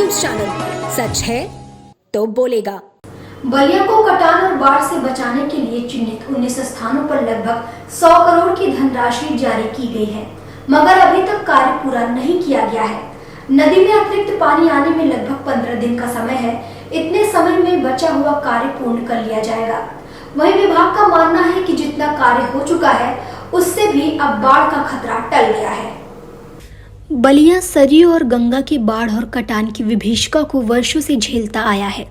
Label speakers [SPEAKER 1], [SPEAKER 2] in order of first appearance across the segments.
[SPEAKER 1] Times channel, सच है तो बोलेगा।
[SPEAKER 2] बलिया को कटान और बाढ़ से बचाने के लिए चिन्हित 19 स्थानों पर लगभग 100 करोड़ की धनराशि जारी की गई है, मगर अभी तक कार्य पूरा नहीं किया गया है। नदी में अतिरिक्त पानी आने में लगभग 15 दिन का समय है। इतने समय में बचा हुआ कार्य पूर्ण कर लिया जाएगा। वहीं विभाग का मानना है कि जितना कार्य हो चुका है उससे भी अब बाढ़ का खतरा टल गया है।
[SPEAKER 1] बलिया सरयू और गंगा की बाढ़ और कटान की विभीषिका को वर्षों से झेलता आया है।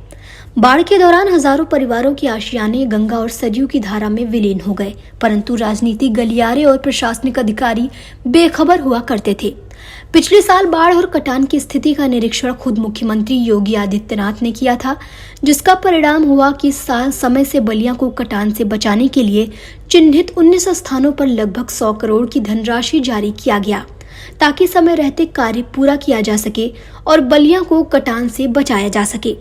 [SPEAKER 1] बाढ़ के दौरान हजारों परिवारों की आशियाने गंगा और सरयू की धारा में विलीन हो गए, परंतु राजनीतिक गलियारे और प्रशासनिक अधिकारी बेखबर हुआ करते थे। पिछले साल बाढ़ और कटान की स्थिति का निरीक्षण खुद मुख्यमंत्री योगी आदित्यनाथ ने किया था, जिसका परिणाम हुआ कि इस साल समय से बलिया को कटान से बचाने के लिए चिन्हित 19 स्थानों पर लगभग 100 करोड़ की धनराशि जारी किया गया, ताकि समय रहते कार्य पूरा किया जा सके और बलिया को कटान से बचाया जा सके।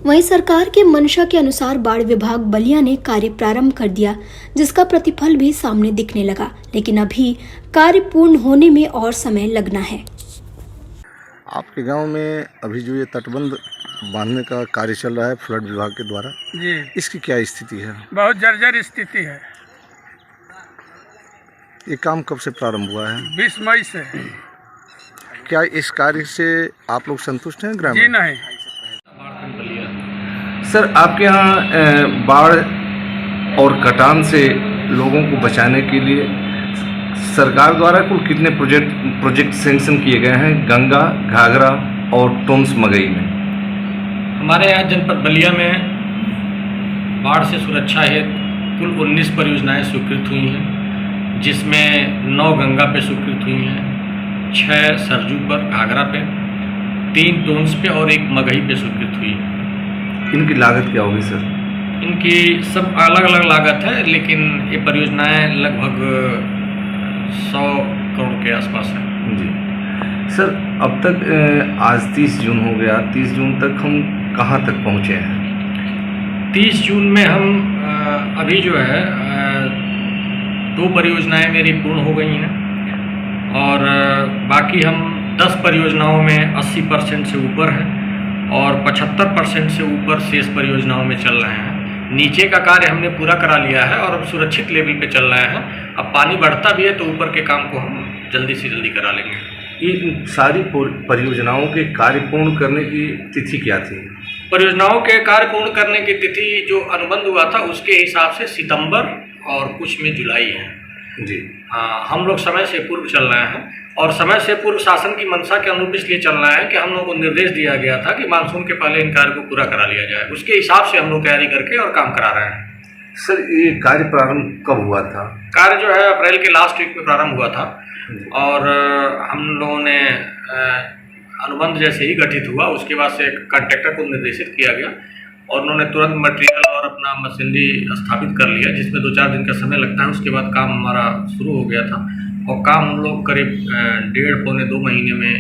[SPEAKER 1] वहीं सरकार के मंशा के अनुसार बाढ़ विभाग बलिया ने कार्य प्रारंभ कर दिया, जिसका प्रतिफल भी सामने दिखने लगा, लेकिन अभी कार्य पूर्ण होने में और समय लगना है।
[SPEAKER 3] आपके गांव में अभी जो ये तटबंध बांधने का कार्य चल रहा है फ्लड विभाग के द्वारा
[SPEAKER 4] जी,
[SPEAKER 3] इसकी क्या स्थिति है?
[SPEAKER 4] बहुत जर्जर स्थिति है।
[SPEAKER 3] ये काम कब से प्रारंभ हुआ है?
[SPEAKER 4] 20 मई से।
[SPEAKER 3] क्या इस कार्य से आप लोग संतुष्ट हैं ग्रामीण?
[SPEAKER 4] जी नहीं।
[SPEAKER 5] सर, आपके यहाँ बाढ़ और कटान से लोगों को बचाने के लिए सरकार द्वारा कुल कितने प्रोजेक्ट सैंक्शन किए गए हैं गंगा, घाघरा और टोंस मगई में?
[SPEAKER 6] हमारे यहाँ जनपद बलिया में बाढ़ से सुरक्षा हेतु कुल 19 परियोजनाएं स्वीकृत हुई हैं, जिसमें 9 गंगा पे स्वीकृत हुई हैं, 6 सरजू पर, घाघरा पे, 3 टोंस पे और 1 मगही पे स्वीकृत हुई है।
[SPEAKER 5] इनकी लागत क्या होगी सर?
[SPEAKER 6] इनकी सब अलग अलग लागत है, लेकिन ये परियोजनाएं लगभग 100 करोड़ के आसपास है।
[SPEAKER 5] जी सर, अब तक आज 30 जून हो गया, 30 जून तक हम कहाँ तक पहुँचे हैं?
[SPEAKER 6] 30 जून में हम अभी जो है 2 परियोजनाएं मेरी पूर्ण हो गई हैं और बाकी हम 10 परियोजनाओं में 80% से ऊपर हैं और 75% से ऊपर शेष परियोजनाओं में चल रहे हैं। नीचे का कार्य हमने पूरा करा लिया है और अब सुरक्षित लेवल पे चल रहे हैं। अब पानी बढ़ता भी है तो ऊपर के काम को हम जल्दी से जल्दी करा लेंगे।
[SPEAKER 5] इन सारी परियोजनाओं के कार्य पूर्ण करने की तिथि क्या थी?
[SPEAKER 6] परियोजनाओं के कार्य पूर्ण करने की तिथि जो अनुबंध हुआ था उसके हिसाब से सितंबर और कुछ में जुलाई है।
[SPEAKER 5] जी
[SPEAKER 6] हाँ, हम लोग समय से पूर्व चल रहे हैं और समय से पूर्व शासन की मंशा के अनुरूप इसलिए चल रहा है कि हम लोगों को निर्देश दिया गया था कि मानसून के पहले इन कार्य को पूरा करा लिया जाए। उसके हिसाब से हम लोग तैयारी करके और काम करा रहे हैं।
[SPEAKER 5] सर, ये कार्य प्रारंभ कब हुआ था?
[SPEAKER 6] कार्य जो है अप्रैल के लास्ट वीक में प्रारंभ हुआ था और हम लोगों ने अनुबंध जैसे ही गठित हुआ उसके बाद से कॉन्ट्रैक्टर को निर्देशित किया गया और उन्होंने तुरंत मटेरियल और अपना मशीनरी स्थापित कर लिया, जिसमें 2-4 दिन का समय लगता है। उसके बाद काम हमारा शुरू हो गया था और काम हम लोग करीब 1.5-2 महीने में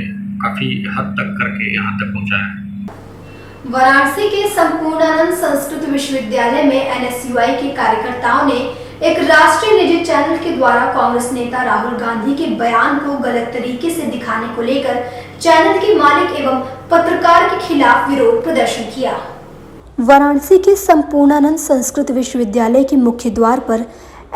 [SPEAKER 6] काफ़ी हद तक करके यहाँ तक पहुँचा है।
[SPEAKER 2] वाराणसी के संपूर्णानंद संस्कृत विश्वविद्यालय में NSUI के कार्यकर्ताओं ने एक राष्ट्रीय निजी चैनल के द्वारा कांग्रेस नेता राहुल गांधी के बयान को गलत तरीके से दिखाने को लेकर चैनल के मालिक एवं पत्रकार के खिलाफ विरोध प्रदर्शन किया। वाराणसी के संपूर्णानंद संस्कृत विश्वविद्यालय के मुख्य द्वार पर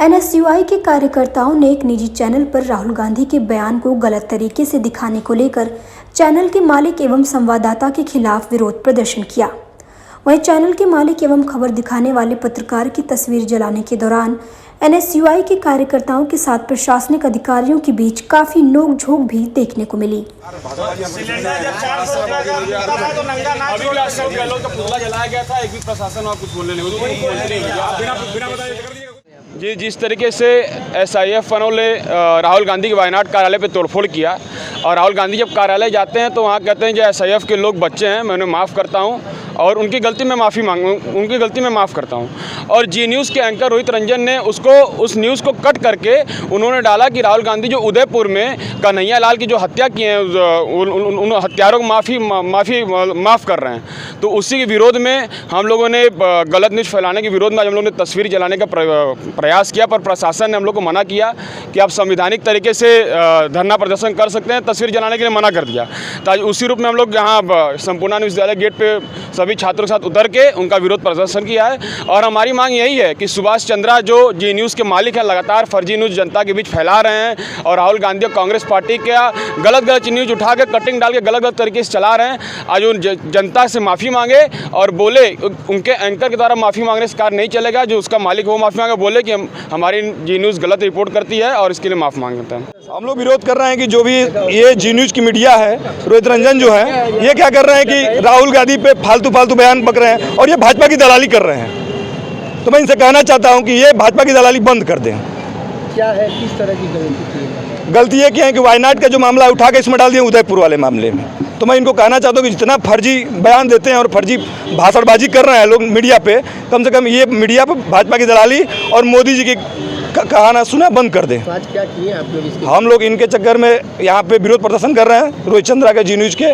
[SPEAKER 2] NSUI के कार्यकर्ताओं ने एक निजी चैनल पर राहुल गांधी के बयान को गलत तरीके से दिखाने को लेकर चैनल के मालिक एवं संवाददाता के खिलाफ विरोध प्रदर्शन किया। वहीं चैनल के मालिक एवं खबर दिखाने वाले पत्रकार की तस्वीर जलाने के दौरान NSUI के कार्यकर्ताओं के साथ प्रशासनिक अधिकारियों के बीच काफी नोकझोंक भी देखने को मिली।
[SPEAKER 7] जी, जिस तरीके से SIF वालों ने राहुल गांधी के वायनाड कार्यालय पे तोड़फोड़ किया और राहुल गांधी जब कार्यालय जाते हैं तो वहाँ कहते हैं जो SIF के लोग बच्चे हैं, मैं उन्हें माफ़ करता हूँ और उनकी गलती मैं माफ़ करता हूँ। और जी न्यूज़ के एंकर रोहित रंजन ने उस न्यूज़ को कट करके उन्होंने डाला कि राहुल गांधी जो उदयपुर में कन्हैया लाल की जो हत्या की है उन हत्यारों को माफ़ कर रहे हैं। तो उसी के विरोध में हम लोगों ने गलत न्यूज़ फैलाने के विरोध में आज हम लोगों ने तस्वीर जलाने का प्रयास किया, पर प्रशासन ने हम लोग को मना किया कि आप संवैधानिक तरीके से धरना प्रदर्शन कर सकते हैं, तस्वीर जलाने के लिए मना कर दिया। तो आज उसी रूप में हम लोग यहाँ संपूर्ण विश्वविद्यालय गेट पे सभी छात्रों के साथ उतर के उनका विरोध प्रदर्शन किया है। और हमारी मांग यही है कि सुभाष चंद्रा जो जी न्यूज़ के मालिक हैं, लगातार फर्जी न्यूज़ जनता के बीच फैला रहे हैं और राहुल गांधी और कांग्रेस पार्टी का गलत न्यूज़ उठा के कटिंग डाल के गलत तरीके से चला रहे हैं। आज उन जनता से माफ़ी मांगे और बोले, उनके एंकर के द्वारा माफ़ी मांगने से कार्य नहीं चलेगा, जो उसका मालिक वो माफ़ी मांगे, बोले कि हमारी जी न्यूज़ गलत रिपोर्ट करती है और इसके लिए माफ़ मांगते हैं।
[SPEAKER 4] हम लोग विरोध कर रहे हैं कि जो भी ये जी न्यूज़ की मीडिया है, रोहित रंजन जो है, ये क्या कर रहे हैं कि राहुल गांधी पे फालतू बयान बक रहे हैं और ये भाजपा की दलाली कर रहे हैं। तो मैं इनसे कहना चाहता हूं कि ये भाजपा की दलाली बंद कर दें।
[SPEAKER 8] क्या है, किस तरह की गलती?
[SPEAKER 4] गलती ये की है कि वायनाड का जो मामला उठा के इसमें डाल दिया उदयपुर वाले मामले में। तो मैं इनको कहना चाहता हूँ कि जितना फर्जी बयान देते हैं और फर्जी भाषणबाजी कर रहे हैं लोग मीडिया पे, कम से कम ये मीडिया पे भाजपा की दलाली और मोदी जी की कहाना सुना बंद कर दें।
[SPEAKER 8] आज क्या किए आप लोग?
[SPEAKER 4] हम लोग इनके चक्कर में यहाँ पे विरोध प्रदर्शन कर रहे हैं रोहित चंद्रा के जी न्यूज़ के।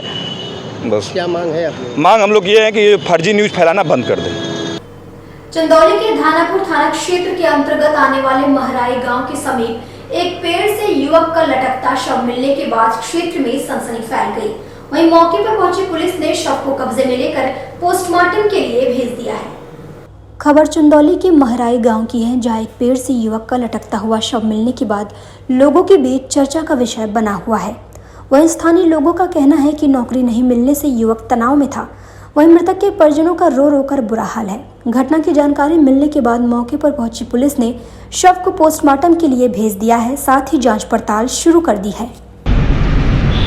[SPEAKER 4] बस
[SPEAKER 8] क्या मांग है आप लोग?
[SPEAKER 4] मांग हम लोग ये है कि फर्जी न्यूज़ फैलाना बंद कर दें।
[SPEAKER 2] चंदौली के धानापुर थाना क्षेत्र के अंतर्गत आने वाले महराई गांव के समीप एक पेड़ से युवक का लटकता शव मिलने के बाद क्षेत्र में सनसनी फैल गई। वहीं मौके पर पहुंची पुलिस ने शव को कब्जे में लेकर पोस्टमार्टम के लिए भेज दिया है।
[SPEAKER 1] खबर चंदौली के महराई गांव की है, जहां एक पेड़ से युवक का लटकता हुआ शव मिलने के बाद लोगों के बीच चर्चा का विषय बना हुआ है। वहीं स्थानीय लोगों का कहना है कि नौकरी नहीं मिलने से युवक तनाव में था। वहीं मृतक के परिजनों का रो कर बुरा हाल है। घटना की जानकारी मिलने के बाद मौके पर पहुंची पुलिस ने शव को पोस्टमार्टम के लिए भेज दिया है, साथ ही जांच पड़ताल शुरू कर दी है।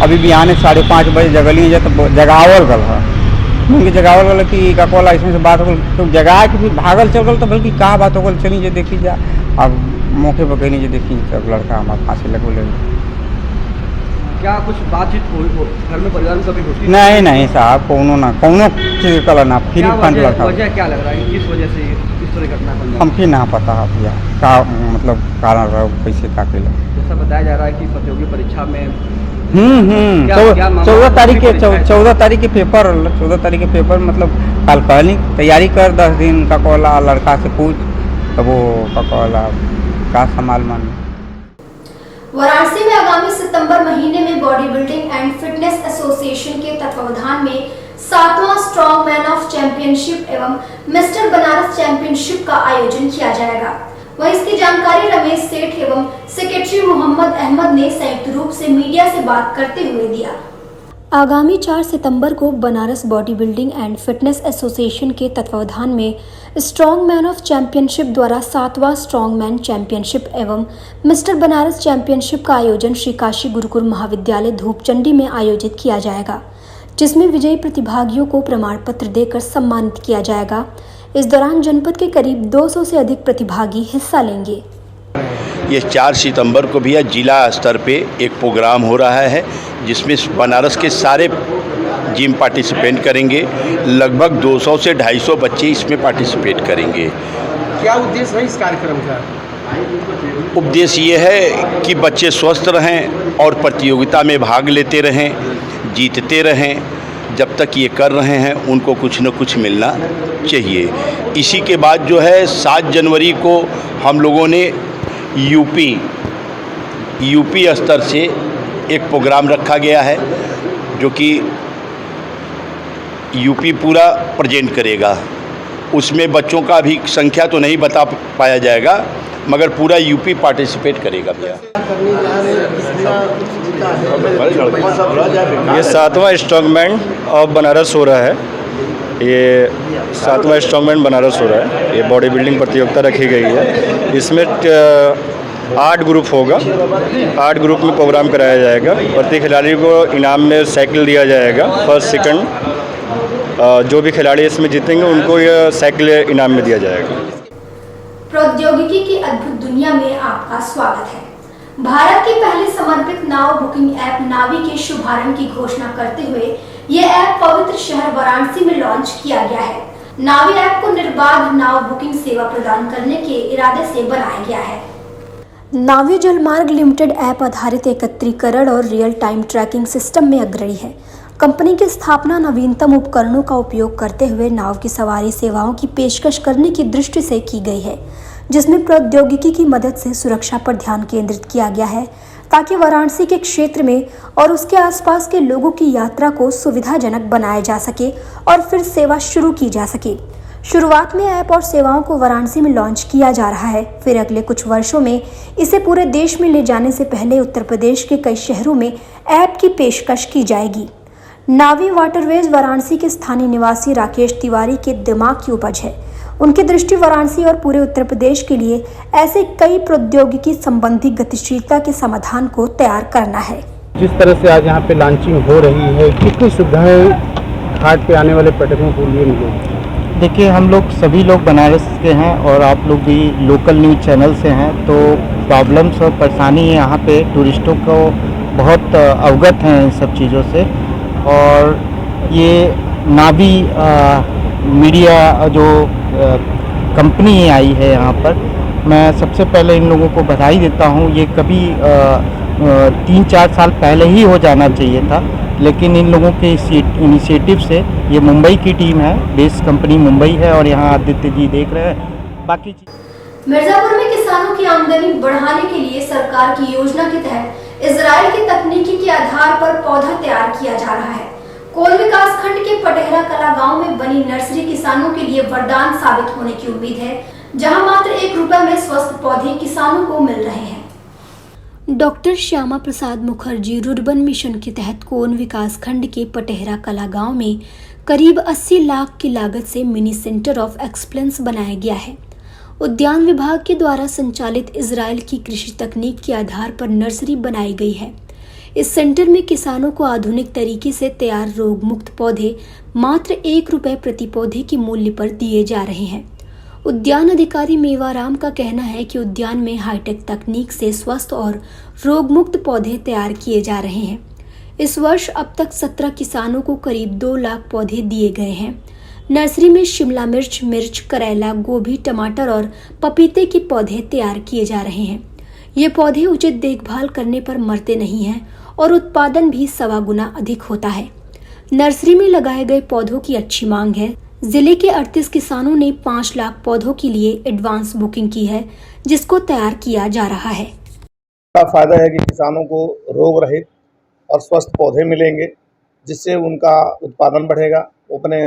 [SPEAKER 9] अभी बिहान 5:30 बजे जगली जगावल गल है, जगावल गल कि का कॉल इसमें से बात हो तो जगा के फिर भागल चल गल, तो बल्कि कहा बात हो गल, चली जे देखी जा। अब मौके पर कहीं जे देखी तब लड़का हमारे फांसी लगो।
[SPEAKER 8] क्या कुछ बातचीत हुई घर में, परिवार में कभी होती?
[SPEAKER 9] नहीं साहब, कौनो चीज कल ना फ्री फंड लगा।
[SPEAKER 8] वजह क्या लग रहा है, किस वजह से इस तरह घटना बन?
[SPEAKER 9] हमके ना पता है भैया का मतलब कारण रहा पैसे ताके लगे।
[SPEAKER 8] जैसा बताया जा रहा है कि प्रतियोगी परीक्षा में
[SPEAKER 9] 14 तारीख के पेपर मतलब कल कहनी तैयारी कर 10 दिन का कॉला लड़का से पूछ, तब वो का कॉला का संभाल मान।
[SPEAKER 2] वाराणसी में आगामी सितंबर महीने में body building and fitness association के तत्वावधान में 7वां स्ट्रॉन्ग मैन ऑफ चैंपियनशिप एवं मिस्टर बनारस चैंपियनशिप का आयोजन किया जाएगा। वहीं इसकी जानकारी रमेश सेठ एवं सेक्रेटरी मोहम्मद अहमद ने संयुक्त रूप से मीडिया से बात करते हुए दिया।
[SPEAKER 1] आगामी 4 सितंबर को Banaras body building and fitness association के तत्वावधान में स्ट्रॉन्ग मैन ऑफ चैंपियनशिप द्वारा 7वां स्ट्रॉन्ग मैन चैंपियनशिप एवं मिस्टर बनारस चैंपियनशिप का आयोजन श्री काशी गुरुकुल महाविद्यालय धूपचंडी में आयोजित किया जाएगा, जिसमें विजयी प्रतिभागियों को प्रमाण पत्र देकर सम्मानित किया जाएगा। इस दौरान जनपद के करीब 200 से अधिक प्रतिभागी हिस्सा लेंगे।
[SPEAKER 10] ये 4 सितंबर को भी जिला स्तर पे एक प्रोग्राम हो रहा है, जिसमें बनारस के सारे जिम पार्टिसिपेट करेंगे। लगभग 200 से 250 बच्चे इसमें पार्टिसिपेट करेंगे।
[SPEAKER 8] क्या उद्देश्य है इस कार्यक्रम का?
[SPEAKER 10] उद्देश्य ये है कि बच्चे स्वस्थ रहें और प्रतियोगिता में भाग लेते रहें, जीतते रहें। जब तक ये कर रहे हैं उनको कुछ न कुछ मिलना चाहिए। इसी के बाद जो है 7 जनवरी को हम लोगों ने यूपी स्तर से एक प्रोग्राम रखा गया है, जो कि यूपी पूरा प्रेजेंट करेगा। उसमें बच्चों का भी संख्या तो नहीं बता पाया जाएगा, मगर पूरा यूपी पार्टिसिपेट करेगा भैया।
[SPEAKER 11] ये 7वां स्ट्रॉन्गमैन ऑफ बनारस हो रहा है। ये 7वां स्ट्रॉन्गमैन बनारस हो रहा है। ये बॉडी बिल्डिंग प्रतियोगिता रखी गई है। इसमें 8 ग्रुप होगा। 8 ग्रुप में प्रोग्राम कराया जाएगा। प्रति खिलाड़ी को इनाम में साइकिल दिया जाएगा। फर्स्ट सेकंड जो भी खिलाड़ी इसमें जीतेंगे उनको यह साइकिल इनाम में दिया जाएगा।
[SPEAKER 2] प्रौद्योगिकी की अद्भुत दुनिया में आपका स्वागत है। भारत की पहली समर्पित नाव बुकिंग ऐप नावी के शुभारंभ की घोषणा करते हुए ये ऐप पवित्र शहर वाराणसी में लॉन्च किया गया है। नावी ऐप को निर्बाध नाव बुकिंग सेवा प्रदान करने के इरादे से बनाया गया है। नावी जलमार्ग लिमिटेड ऐप आधारित एकत्रीकरण और रियल टाइम ट्रैकिंग सिस्टम में अग्रणी है। कंपनी की स्थापना नवीनतम उपकरणों का उपयोग करते हुए नाव की सवारी सेवाओं की पेशकश करने की दृष्टि से की गई है, जिसमें प्रौद्योगिकी की मदद से सुरक्षा पर ध्यान केंद्रित किया गया है ताकि वाराणसी के क्षेत्र में और उसके आसपास के लोगों की यात्रा को सुविधाजनक बनाया जा सके और फिर सेवा शुरू की जा सके। शुरुआत में ऐप और सेवाओं को वाराणसी में लॉन्च किया जा रहा है, फिर अगले कुछ वर्षों में इसे पूरे देश में ले जाने से पहले उत्तर प्रदेश के कई शहरों में ऐप की पेशकश की जाएगी। नावी वाटरवेज वाराणसी के स्थानीय निवासी राकेश तिवारी के दिमाग की उपज है। उनकी दृष्टि वाराणसी और पूरे उत्तर प्रदेश के लिए ऐसे कई प्रौद्योगिकी संबंधी गतिशीलता के समाधान को तैयार करना है।
[SPEAKER 9] जिस तरह से आज यहाँ पे लॉन्चिंग हो रही है, कितनी सुविधाएं घाट पे आने वाले पर्यटकों को लिए मिलेगी? देखिए, हम लोग सभी लोग बनारस के हैं और आप लोग भी लोकल न्यूज़ चैनल से हैं, तो प्रॉब्लम्स और परेशानी यहाँ पे टूरिस्टों को बहुत अवगत हैं इन सब चीज़ों से। और ये नावी मीडिया जो कंपनी आई है यहाँ पर, मैं सबसे पहले इन लोगों को बधाई देता हूँ। ये कभी 3-4 साल पहले ही हो जाना चाहिए था, लेकिन इन लोगों के इनिशिएटिव से, ये मुंबई की टीम है, बेस कंपनी मुंबई है और यहाँ आदित्य जी देख रहे हैं। बाकी
[SPEAKER 2] मिर्जापुर में किसानों की आमदनी बढ़ाने के लिए सरकार की योजना के तहत इजराइल की तकनीकी के आधार पर पौधा तैयार किया जा रहा है। कोल विकास खंड के पटेहरा कला गांव में बनी नर्सरी किसानों के लिए वरदान साबित होने की उम्मीद है, जहां मात्र 1 रुपए में स्वस्थ पौधे किसानों को मिल रहे हैं। Doctor Shyama Prasad Mukherjee rurban mission के तहत कोन विकास खंड के पटेहरा कला गांव में करीब 80 लाख की लागत से मिनी सेंटर ऑफ एक्सलेंस बनाया गया है। उद्यान विभाग के द्वारा संचालित इजराइल की कृषि तकनीक के आधार पर नर्सरी बनाई गई है। इस सेंटर में किसानों को आधुनिक तरीके से तैयार रोग मुक्त पौधे मात्र 1 रुपए प्रति पौधे के मूल्य पर दिए जा रहे हैं। उद्यान अधिकारी मेवाराम का कहना है कि उद्यान में हाईटेक तकनीक से स्वस्थ और रोग मुक्त पौधे तैयार किए जा रहे हैं। इस वर्ष अब तक 17 किसानों को करीब 2 लाख पौधे दिए गए हैं। नर्सरी में शिमला मिर्च, करेला, गोभी, टमाटर और पपीते के पौधे तैयार किए जा रहे हैं। ये पौधे उचित देखभाल करने पर मरते नहीं हैं और उत्पादन भी 1.25 गुना अधिक होता है। नर्सरी में लगाए गए पौधों की अच्छी मांग है। जिले के 38 किसानों ने 5 लाख पौधों के लिए एडवांस बुकिंग की है, जिसको तैयार किया जा रहा है।
[SPEAKER 11] फायदा है कि किसानों को रोग रहित और स्वस्थ पौधे मिलेंगे, जिससे उनका उत्पादन बढ़ेगा। वो अपने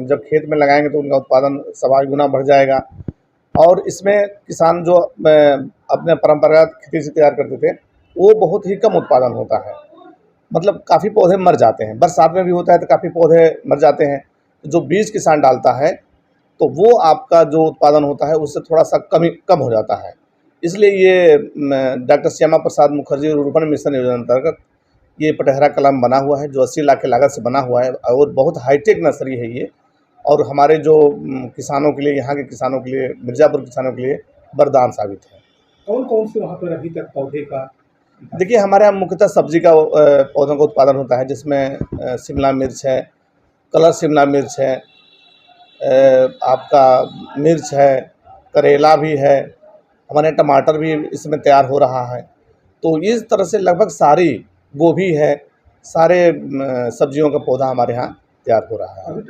[SPEAKER 11] जब खेत में लगाएंगे तो उनका उत्पादन 1.25 गुना बढ़ जाएगा। और इसमें किसान जो अपने परंपरागत खेती से तैयार करते थे, वो बहुत ही कम उत्पादन होता है। मतलब काफ़ी पौधे मर जाते हैं। बरसात में भी होता है तो काफ़ी पौधे मर जाते हैं। जो बीज किसान डालता है तो वो आपका जो उत्पादन होता है उससे थोड़ा सा कम हो जाता है। इसलिए ये doctor Shyama Prasad Mukherjee rurban mission योजना अंतर्गत ये पटेहरा कला में बना हुआ है, जो 80 लाख की लागत से बना हुआ है और बहुत हाईटेक नर्सरी है ये। और हमारे जो किसानों के लिए, यहाँ के किसानों के लिए, मिर्ज़ापुर किसानों के लिए वरदान साबित है।
[SPEAKER 12] कौन से वहाँ पर अभी तक पौधे का?
[SPEAKER 11] देखिए, हमारे यहाँ मुख्यतः सब्जी का पौधों का उत्पादन होता है, जिसमें शिमला मिर्च है, कलर शिमला मिर्च है, आपका मिर्च है, करेला भी है, हमारे टमाटर भी इसमें तैयार हो रहा है। तो इस तरह से लगभग सारी, गोभी है, सारे सब्जियों का पौधा हमारे यहाँ तैयार हो रहा है।